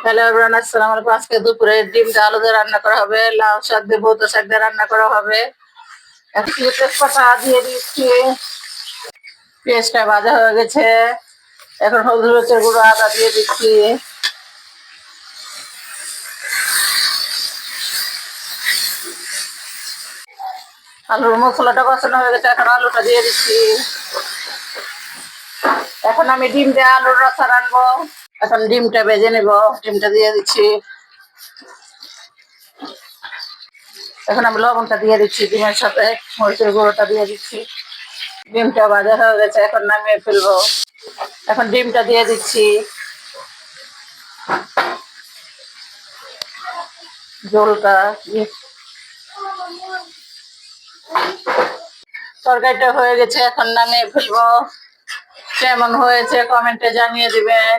Hello everyone, আসসালামু আলাইকুম। আজকে দুপুরে ডিম দিয়ে আলু দিয়ে রান্না করা হবে, লাউ শাক দিয়ে বউতো শাক দিয়ে রান্না করা হবে। এখন তেজপাতা দিয়ে দিচ্ছি, পেঁয়াজটা ভাজা হয়ে গেছে। এখন হলুদ মরিচের গুঁড়ো, আদা দিয়ে দিচ্ছি। আলুর মশলাটা কষানো হয়ে গেছে, এখন আলুটা দিয়ে দিচ্ছি। এখন আমি ডিম দিয়ে আলুর রসা রানবো। এখন ডিমটা ভেজে নেব, ডিমটা দিয়ে দিচ্ছি। এখন আমি লবণটা দিয়ে দিচ্ছি, ডিমের সাথে মরিচের গুঁড়োটা দিয়ে দিচ্ছি। ডিমটা ভাজা হয়ে গেছে, এখন নামিয়ে ফেলবো। এখন ডিমটা দিয়ে দিচ্ছি, ঝোলটা। তরকারিটা হয়ে গেছে, এখন নামিয়ে ফেলবো। কেমন হয়েছে কমেন্টে জানিয়ে দিবেন।